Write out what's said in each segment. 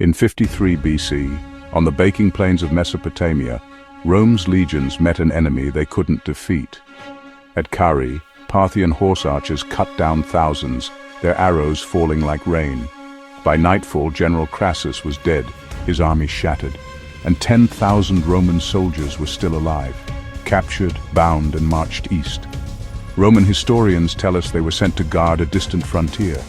In 53 BC, on the baking plains of Mesopotamia, Rome's legions met an enemy they couldn't defeat. At Carrhae, Parthian horse archers cut down thousands, their arrows falling like rain. By nightfall, General Crassus was dead, his army shattered, and 10,000 Roman soldiers were still alive, captured, bound, and marched east. Roman historians tell us they were sent to guard a distant frontier.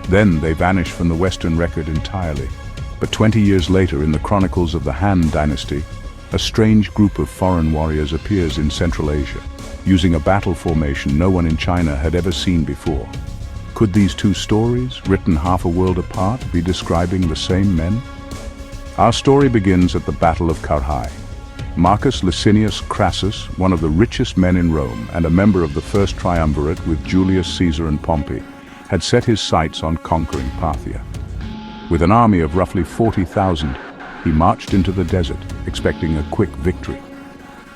Then they vanished from the Western record entirely. But 20 years later, in the Chronicles of the Han Dynasty, a strange group of foreign warriors appears in Central Asia, using a battle formation no one in China had ever seen before. Could these two stories, written half a world apart, be describing the same men? Our story begins at the Battle of Carrhae. Marcus Licinius Crassus, one of the richest men in Rome and a member of the first triumvirate with Julius Caesar and Pompey, had set his sights on conquering Parthia. With an army of roughly 40,000, he marched into the desert, expecting a quick victory.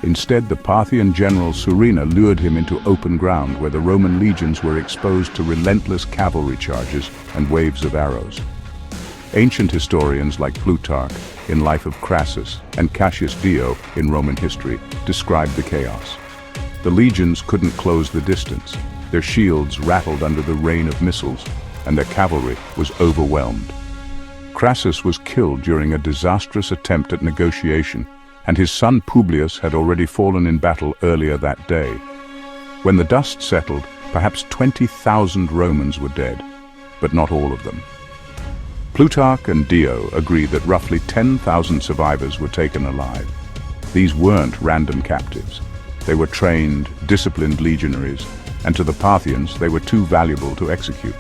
Instead, the Parthian general Surena lured him into open ground where the Roman legions were exposed to relentless cavalry charges and waves of arrows. Ancient historians like Plutarch in Life of Crassus and Cassius Dio in Roman history describe the chaos. The legions couldn't close the distance, their shields rattled under the rain of missiles, and their cavalry was overwhelmed. Crassus was killed during a disastrous attempt at negotiation, and his son Publius had already fallen in battle earlier that day. When the dust settled, perhaps 20,000 Romans were dead, but not all of them. Plutarch and Dio agree that roughly 10,000 survivors were taken alive. These weren't random captives. They were trained, disciplined legionaries, and to the Parthians they were too valuable to execute.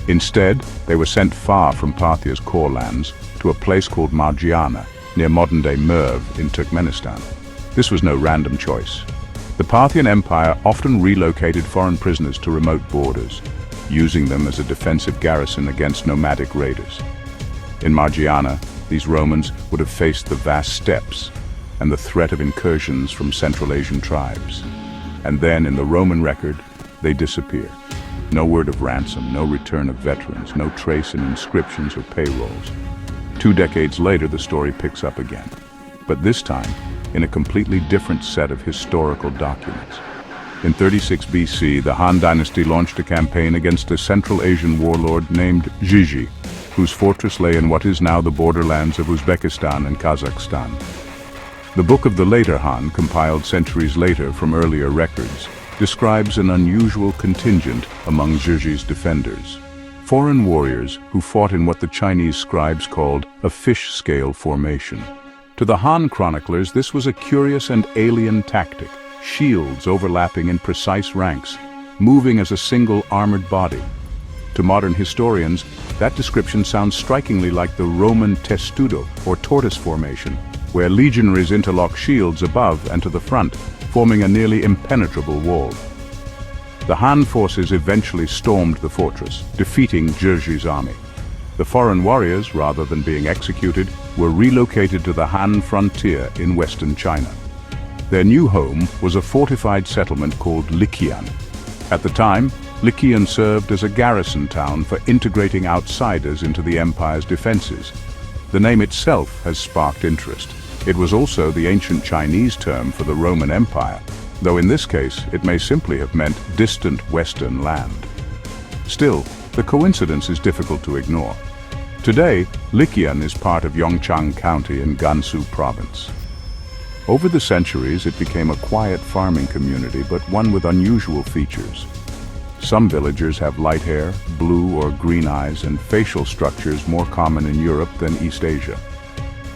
Instead, they were sent far from Parthia's core lands to a place called Margiana, near modern-day Merv in Turkmenistan. This was no random choice. The Parthian Empire often relocated foreign prisoners to remote borders, using them as a defensive garrison against nomadic raiders. In Margiana, these Romans would have faced the vast steppes and the threat of incursions from Central Asian tribes. And then, in the Roman record, they disappear. No word of ransom, no return of veterans, no trace in inscriptions or payrolls. 2 decades later, the story picks up again, but this time in a completely different set of historical documents. In 36 BC, the Han Dynasty launched a campaign against a Central Asian warlord named Zhizhi, whose fortress lay in what is now the borderlands of Uzbekistan and Kazakhstan. The Book of the Later Han, compiled centuries later from earlier records, describes an unusual contingent among Zhizhi's defenders. Foreign warriors who fought in what the Chinese scribes called a fish-scale formation. To the Han chroniclers, this was a curious and alien tactic, shields overlapping in precise ranks, moving as a single armored body. To modern historians, that description sounds strikingly like the Roman testudo, or tortoise formation, where legionaries interlock shields above and to the front, forming a nearly impenetrable wall. The Han forces eventually stormed the fortress, defeating Zhizhi's army. The foreign warriors, rather than being executed, were relocated to the Han frontier in western China. Their new home was a fortified settlement called Liqian. At the time, Liqian served as a garrison town for integrating outsiders into the empire's defenses. The name itself has sparked interest. It was also the ancient Chinese term for the Roman Empire, though in this case it may simply have meant distant western land. Still, the coincidence is difficult to ignore. Today, Liqian is part of Yongchang County in Gansu province. Over the centuries, it became a quiet farming community, but one with unusual features. Some villagers have light hair, blue or green eyes, and facial structures more common in Europe than East Asia.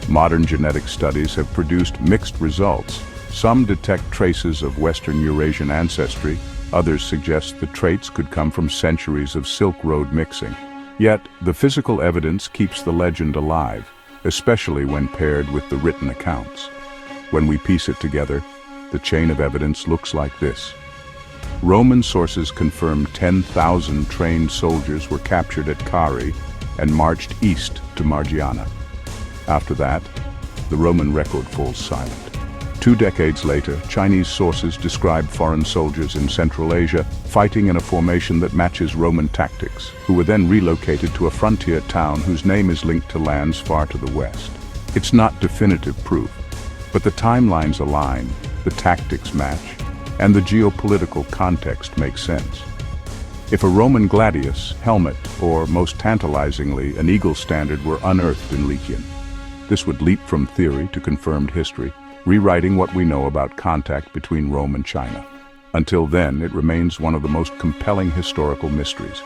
Modern genetic studies have produced mixed results. Some detect traces of Western Eurasian ancestry, others suggest the traits could come from centuries of Silk Road mixing. Yet, the physical evidence keeps the legend alive, especially when paired with the written accounts. When we piece it together, the chain of evidence looks like this. Roman sources confirm 10,000 trained soldiers were captured at Carrhae and marched east to Margiana. After that, the Roman record falls silent. 2 decades later, Chinese sources describe foreign soldiers in Central Asia fighting in a formation that matches Roman tactics, who were then relocated to a frontier town whose name is linked to lands far to the west. It's not definitive proof, but the timelines align, the tactics match, and the geopolitical context makes sense. If a Roman gladius, helmet, or most tantalizingly, an eagle standard were unearthed in Liqian, this would leap from theory to confirmed history, rewriting what we know about contact between Rome and China. Until then, it remains one of the most compelling historical mysteries,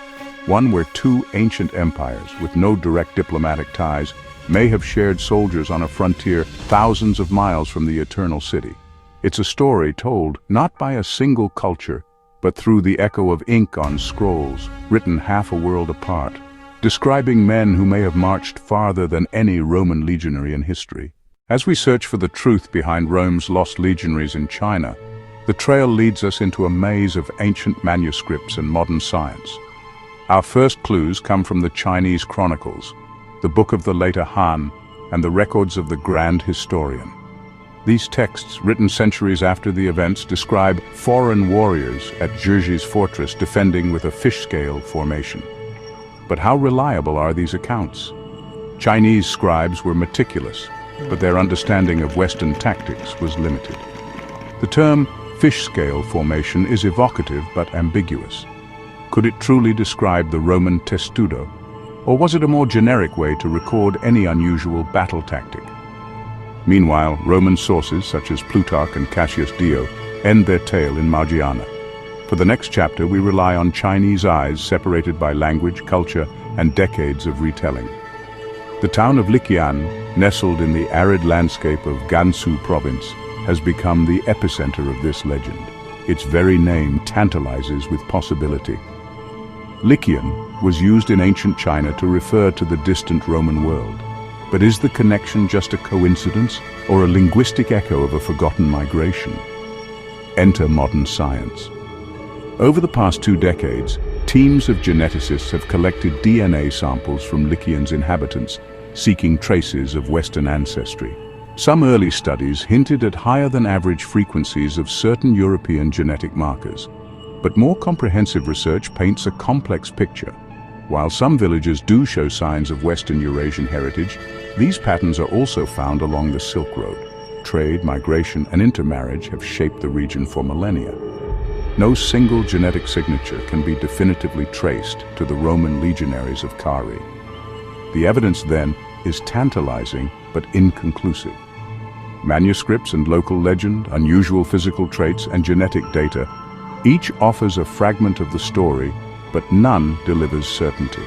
one where two ancient empires with no direct diplomatic ties may have shared soldiers on a frontier thousands of miles from the Eternal City. It's a story told not by a single culture, but through the echo of ink on scrolls, written half a world apart, describing men who may have marched farther than any Roman legionary in history. As we search for the truth behind Rome's lost legionaries in China, the trail leads us into a maze of ancient manuscripts and modern science. Our first clues come from the Chinese Chronicles, the book of the later Han, and the records of the Grand Historian. These texts, written centuries after the events, describe foreign warriors at Zhizhi's fortress defending with a fish-scale formation. But how reliable are these accounts? Chinese scribes were meticulous, but their understanding of Western tactics was limited. The term fish-scale formation is evocative but ambiguous. Could it truly describe the Roman testudo, or was it a more generic way to record any unusual battle tactic? Meanwhile, Roman sources such as Plutarch and Cassius Dio end their tale in Margiana. For the next chapter, we rely on Chinese eyes separated by language, culture, and decades of retelling. The town of Liqian, nestled in the arid landscape of Gansu province, has become the epicenter of this legend. Its very name tantalizes with possibility. Liqian was used in ancient China to refer to the distant Roman world. But is the connection just a coincidence or a linguistic echo of a forgotten migration? Enter modern science. Over the past 2 decades, teams of geneticists have collected DNA samples from Liqian's inhabitants, seeking traces of Western ancestry. Some early studies hinted at higher than average frequencies of certain European genetic markers, but more comprehensive research paints a complex picture. While some villages do show signs of Western Eurasian heritage, these patterns are also found along the Silk Road. Trade, migration, and intermarriage have shaped the region for millennia. No single genetic signature can be definitively traced to the Roman legionaries of Carrhae. The evidence, then, is tantalizing but inconclusive. Manuscripts and local legend, unusual physical traits, and genetic data, each offers a fragment of the story, but none delivers certainty.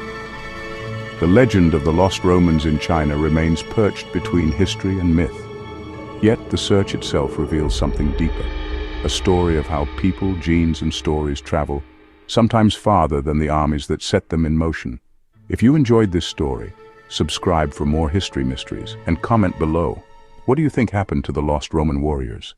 The legend of the lost Romans in China remains perched between history and myth. Yet the search itself reveals something deeper, a story of how people, genes, and stories travel, sometimes farther than the armies that set them in motion. If you enjoyed this story, subscribe for more history mysteries and comment below. What do you think happened to the lost Roman warriors?